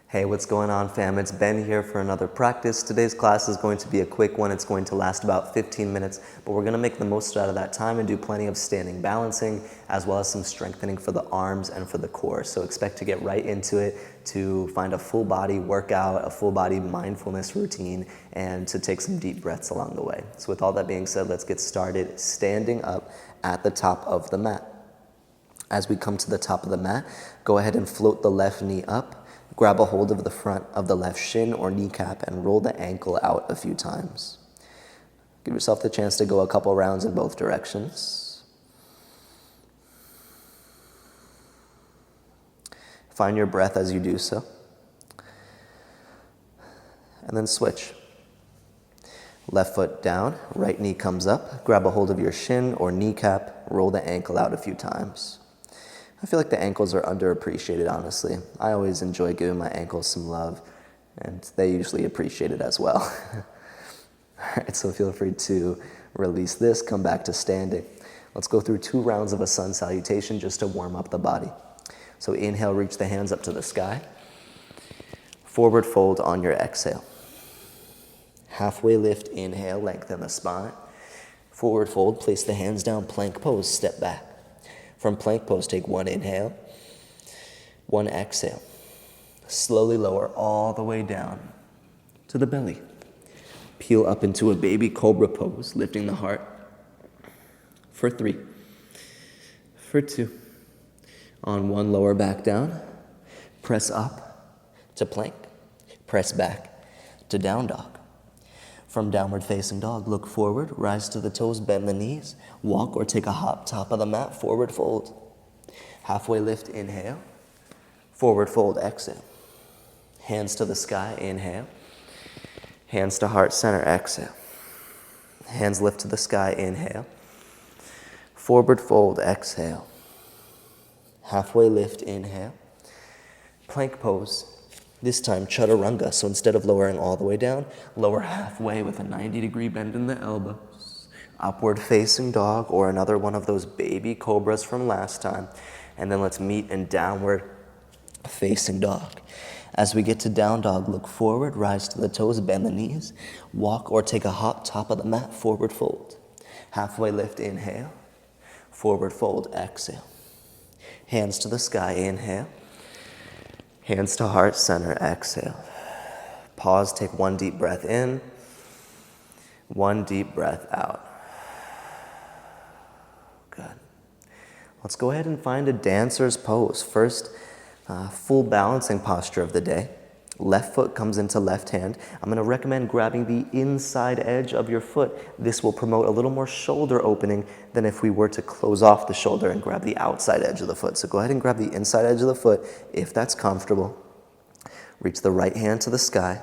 Hey, what's going on, fam? It's Ben here for another practice. Today's class is going to be a quick one. It's going to last about 15 minutes, but we're going to make the most out of that time and do plenty of standing balancing, as well as some strengthening for the arms and for the core. So expect to get right into it, to find a full body workout, a full body mindfulness routine, and to take some deep breaths along the way. So with all that being said, let's get started standing up at the top of the mat. As we come to the top of the mat, go ahead and float the left knee up. Grab a hold of the front of the left shin or kneecap and roll the ankle out a few times. Give yourself the chance to go a couple rounds in both directions. Find your breath as you do so. And then switch. Left foot down, right knee comes up. Grab a hold of your shin or kneecap, roll the ankle out a few times. I feel like the ankles are underappreciated, honestly. I always enjoy giving my ankles some love, and they usually appreciate it as well. All right, so feel free to release this, come back to standing. Let's go through 2 rounds of a sun salutation just to warm up the body. So inhale, reach the hands up to the sky. Forward fold on your exhale. Halfway lift, inhale, lengthen the spine. Forward fold, place the hands down, plank pose, step back. From plank pose, take 1 inhale, 1 exhale. Slowly lower all the way down to the belly. Peel up into a baby cobra pose, lifting the heart. For 3, for 2. On 1, lower back down. Press up to plank. Press back to down dog. From downward facing dog, look forward, rise to the toes, bend the knees, walk or take a hop, top of the mat, forward fold. Halfway lift, inhale, forward fold, exhale. Hands to the sky, inhale. Hands to heart center, exhale. Hands lift to the sky, inhale. Forward fold, exhale. Halfway lift, inhale. Plank pose. This time, chaturanga, so instead of lowering all the way down, lower halfway with a 90-degree bend in the elbows. Upward facing dog, or another one of those baby cobras from last time. And then let's meet in downward facing dog. As we get to down dog, look forward, rise to the toes, bend the knees. Walk or take a hop, top of the mat, forward fold. Halfway lift, inhale. Forward fold, exhale. Hands to the sky, inhale. Hands to heart center, exhale. Pause, take 1 deep breath in, 1 deep breath out. Good. Let's go ahead and find a dancer's pose. First, full balancing posture of the day. Left foot comes into left hand. I'm going to recommend grabbing the inside edge of your foot. This will promote a little more shoulder opening than if we were to close off the shoulder and grab the outside edge of the foot. So go ahead and grab the inside edge of the foot if that's comfortable. Reach the right hand to the sky.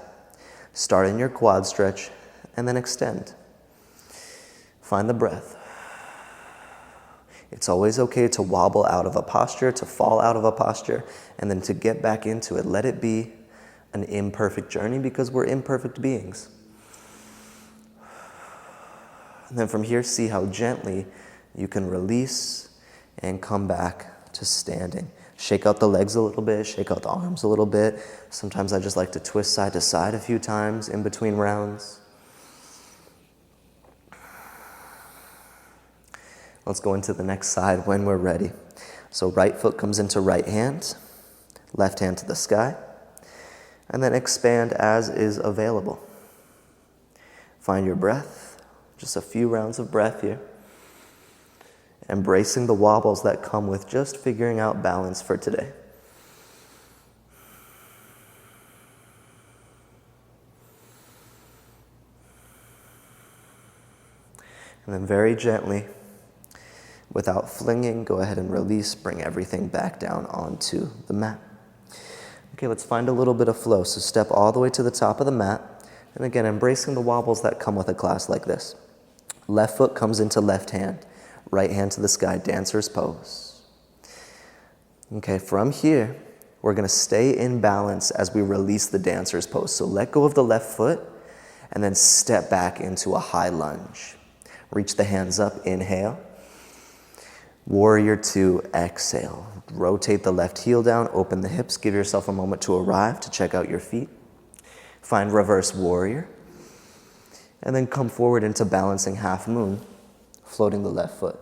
Start in your quad stretch and then extend. Find the breath. It's always okay to wobble out of a posture, to fall out of a posture, and then to get back into it. Let it be an imperfect journey because we're imperfect beings. And then from here, see how gently you can release and come back to standing. Shake out the legs a little bit, shake out the arms a little bit. Sometimes I just like to twist side to side a few times in between rounds. Let's go into the next side when we're ready. So right foot comes into right hand, left hand to the sky. And then expand as is available. Find your breath, just a few rounds of breath here. Embracing the wobbles that come with just figuring out balance for today. And then very gently, without flinging, go ahead and release, bring everything back down onto the mat. Okay, let's find a little bit of flow. So step all the way to the top of the mat. And again, embracing the wobbles that come with a class like this. Left foot comes into left hand. Right hand to the sky, dancer's pose. Okay, from here, we're going to stay in balance as we release the dancer's pose. So let go of the left foot and then step back into a high lunge. Reach the hands up, inhale. Warrior two, exhale. Rotate the left heel down, open the hips, give yourself a moment to arrive, to check out your feet. Find reverse warrior. And then come forward into balancing half moon, floating the left foot.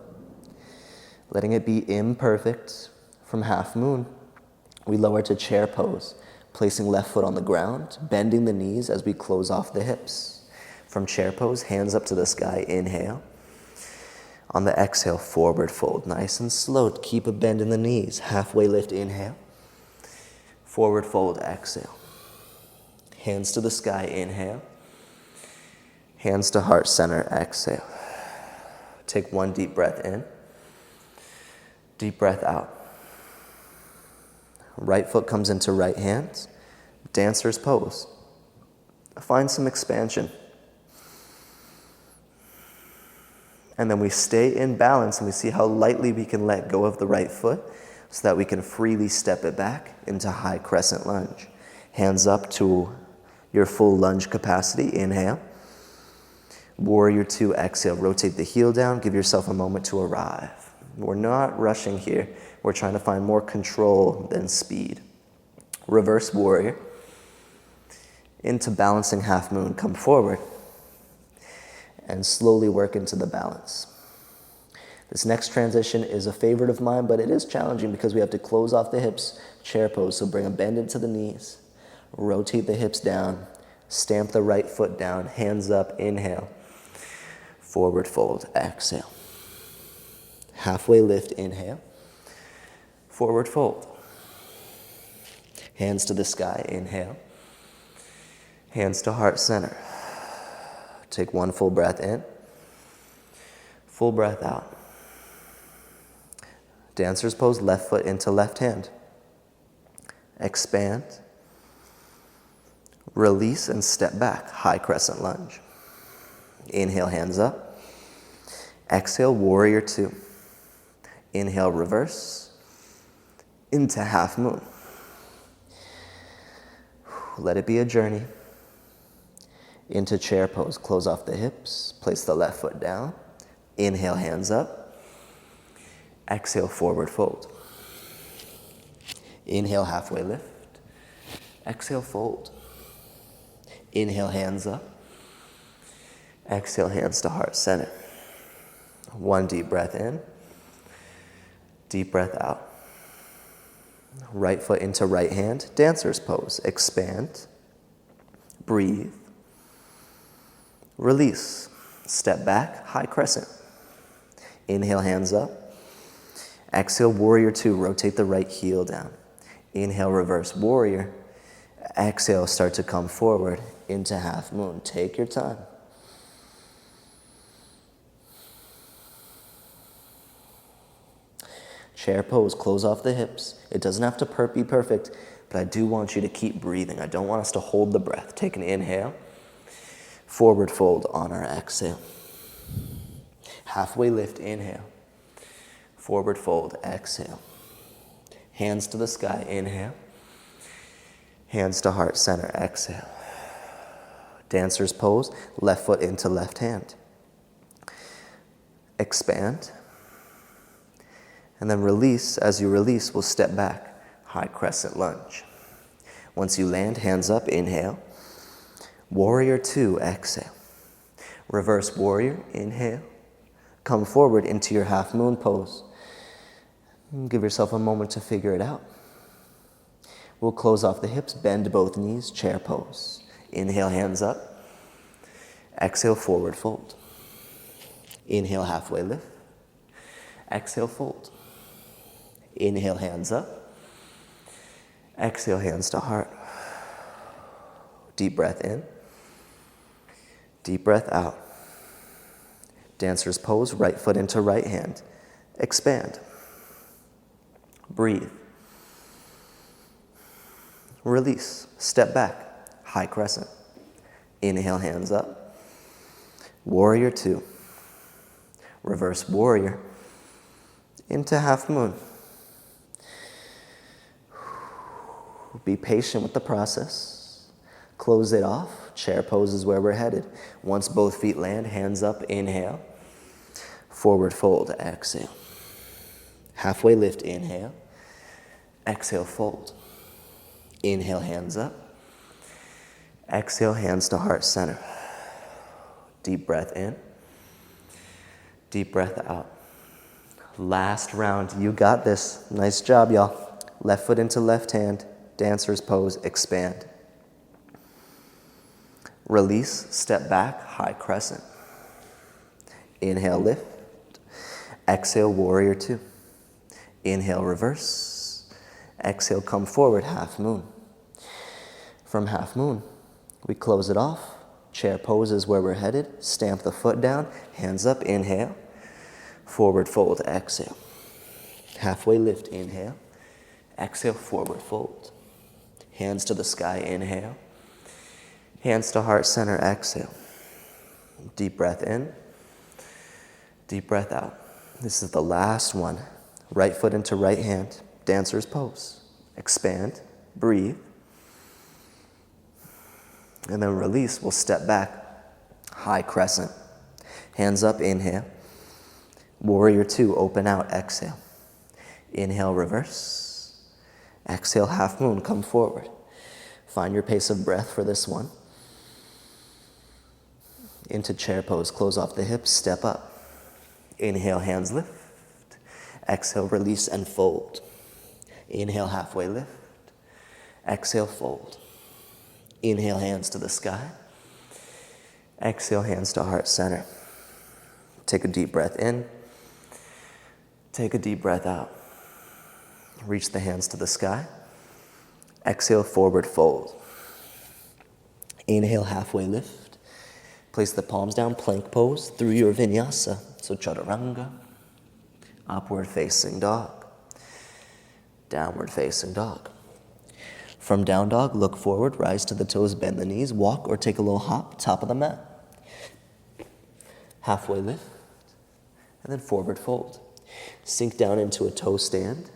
Letting it be imperfect from half moon, we lower to chair pose, placing left foot on the ground, bending the knees as we close off the hips. From chair pose, hands up to the sky, inhale. On the exhale, forward fold, nice and slow. Keep a bend in the knees. Halfway lift, inhale. Forward fold, exhale. Hands to the sky, inhale. Hands to heart center, exhale. Take one deep breath in. Deep breath out. Right foot comes into right hand. Dancer's pose. Find some expansion. And then we stay in balance and we see how lightly we can let go of the right foot so that we can freely step it back into high crescent lunge. Hands up to your full lunge capacity, inhale. Warrior two, exhale. Rotate the heel down, give yourself a moment to arrive. We're not rushing here. We're trying to find more control than speed. Reverse warrior. Into balancing half moon, come forward. And slowly work into the balance. This next transition is a favorite of mine, but it is challenging because we have to close off the hips, chair pose, so bring a bend into the knees, rotate the hips down, stamp the right foot down, hands up, inhale, forward fold, exhale. Halfway lift, inhale, forward fold. Hands to the sky, inhale, hands to heart center. Take one full breath in, full breath out. Dancer's pose, left foot into left hand. Expand, release and step back, high crescent lunge. Inhale, hands up. Exhale, warrior two. Inhale, reverse, into half moon. Let it be a journey. Into chair pose, close off the hips, place the left foot down. Inhale, hands up. Exhale, forward fold. Inhale, halfway lift. Exhale, fold. Inhale, hands up. Exhale, hands to heart center. One deep breath in. Deep breath out. Right foot into right hand, dancer's pose. Expand. Breathe. Release. Step back, high crescent. Inhale, hands up. Exhale, warrior two, rotate the right heel down. Inhale, reverse warrior. Exhale, start to come forward into half moon. Take your time. Chair pose, close off the hips. It doesn't have to be perfect, but I do want you to keep breathing. I don't want us to hold the breath. Take an inhale. Forward fold on our exhale. Halfway lift, inhale. Forward fold, exhale. Hands to the sky, inhale. Hands to heart center, exhale. Dancer's pose, left foot into left hand. Expand. And then release. As you release, we'll step back, high crescent lunge. Once you land, hands up, inhale. Warrior two, exhale. Reverse warrior, inhale. Come forward into your half moon pose. Give yourself a moment to figure it out. We'll close off the hips, bend both knees, chair pose. Inhale, hands up. Exhale, forward fold. Inhale, halfway lift. Exhale, fold. Inhale, hands up. Exhale, hands to heart. Deep breath in. Deep breath out. Dancer's pose, right foot into right hand. Expand. Breathe. Release. Step back. High crescent. Inhale, hands up. Warrior two. Reverse warrior. Into half moon. Be patient with the process. Close it off. Chair pose is where we're headed. Once both feet land, hands up, inhale. Forward fold, exhale. Halfway lift, inhale. Exhale, fold. Inhale, hands up. Exhale, hands to heart center. Deep breath in. Deep breath out. Last round, you got this. Nice job, y'all. Left foot into left hand, dancer's pose, expand. Release, step back, high crescent. Inhale, lift. Exhale, warrior two. Inhale, reverse. Exhale, come forward, half moon. From half moon, we close it off. Chair pose is where we're headed. Stamp the foot down, hands up, inhale. Forward fold, exhale. Halfway lift, inhale. Exhale, forward fold. Hands to the sky, inhale. Hands to heart center, exhale. Deep breath in. Deep breath out. This is the last one. Right foot into right hand, dancer's pose. Expand, breathe. And then release, we'll step back, high crescent. Hands up, inhale. Warrior two, open out, exhale. Inhale, reverse. Exhale, half moon, come forward. Find your pace of breath for this one. Into chair pose, close off the hips, step up. Inhale, hands lift. Exhale, release and fold. Inhale, halfway lift. Exhale, fold. Inhale, hands to the sky. Exhale, hands to heart center. Take a deep breath in. Take a deep breath out. Reach the hands to the sky. Exhale, forward fold. Inhale, halfway lift. Place the palms down, plank pose through your vinyasa. So chaturanga, upward facing dog, downward facing dog. From down dog, look forward, rise to the toes, bend the knees, walk or take a little hop, top of the mat. Halfway lift, and then forward fold. Sink down into a toe stand,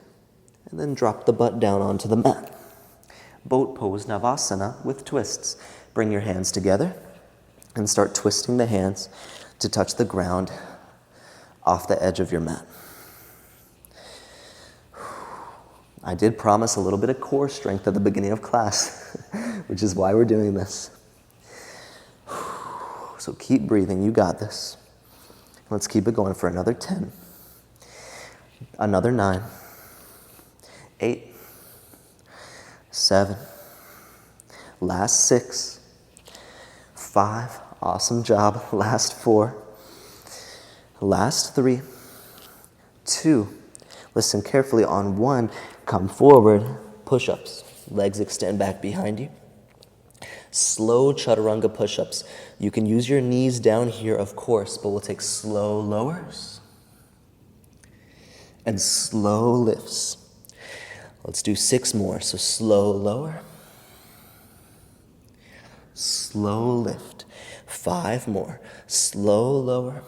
and then drop the butt down onto the mat. Boat pose, Navasana with twists. Bring your hands together and start twisting the hands to touch the ground off the edge of your mat. I did promise a little bit of core strength at the beginning of class, which is why we're doing this. So keep breathing, you got this. Let's keep it going for another 10, another 9, 8, 7, last 6, 5, awesome job, last 4, last 3, 2, listen carefully on 1, come forward, push-ups, legs extend back behind you. Slow chaturanga push-ups. You can use your knees down here, of course, but we'll take slow lowers and slow lifts. Let's do 6 more. So slow lower, slow lift. 5 more. Slow lower,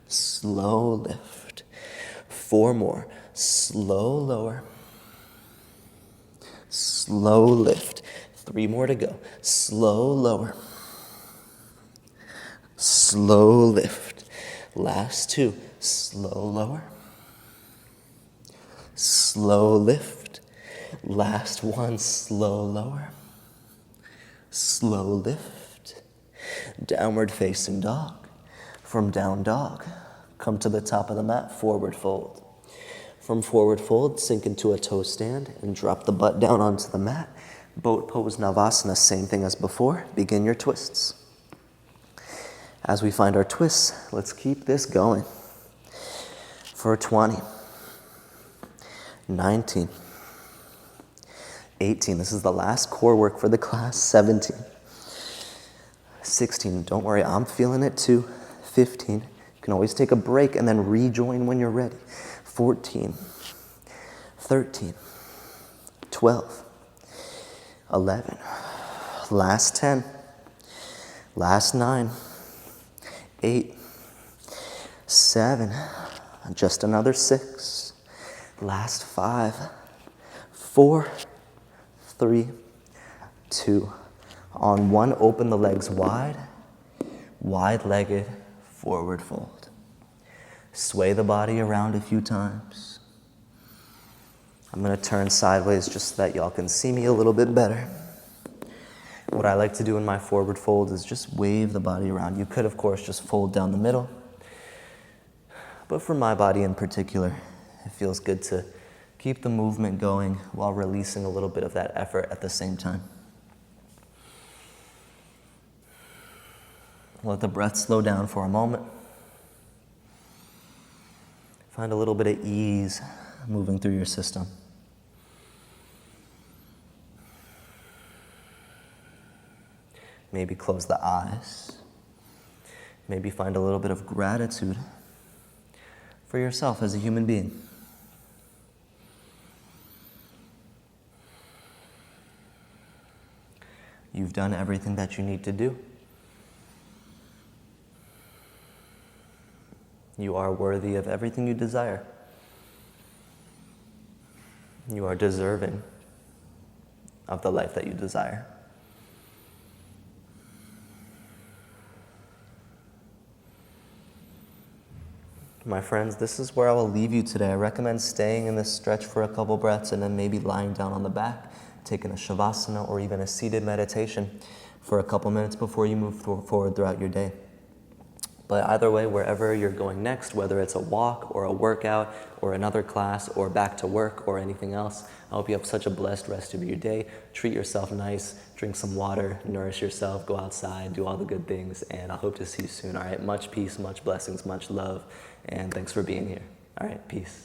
slow lift. 4 more. Slow lower, slow lift. 3 more to go. Slow lower, slow lift. Last 2. Slow lower, slow lift. Last 1. Slow lower, slow lift. Downward facing dog. From down dog, come to the top of the mat, forward fold. From forward fold, sink into a toe stand and drop the butt down onto the mat. Boat pose, Navasana, same thing as before. Begin your twists. As we find our twists, let's keep this going. For 20, 19, 18, this is the last core work for the class, 17, 16, don't worry, I'm feeling it too, 15, you can always take a break and then rejoin when you're ready, 14, 13, 12, 11, last 10, last 9, 8, 7, just another 6, last 5, 4, 3, 2. On 1, open the legs wide, wide-legged forward fold. Sway the body around a few times. I'm going to turn sideways just so that y'all can see me a little bit better. What I like to do in my forward fold is just wave the body around. You could, of course, just fold down the middle. But for my body in particular, it feels good to keep the movement going while releasing a little bit of that effort at the same time. Let the breath slow down for a moment. Find a little bit of ease moving through your system. Maybe close the eyes. Maybe find a little bit of gratitude for yourself as a human being. You've done everything that you need to do. You are worthy of everything you desire. You are deserving of the life that you desire. My friends, this is where I will leave you today. I recommend staying in this stretch for a couple breaths and then maybe lying down on the back, taking a Shavasana or even a seated meditation for a couple minutes before you move forward throughout your day. But either way, wherever you're going next, whether it's a walk or a workout or another class or back to work or anything else, I hope you have such a blessed rest of your day. Treat yourself nice, drink some water, nourish yourself, go outside, do all the good things, and I hope to see you soon. All right, much peace, much blessings, much love, and thanks for being here. All right, peace.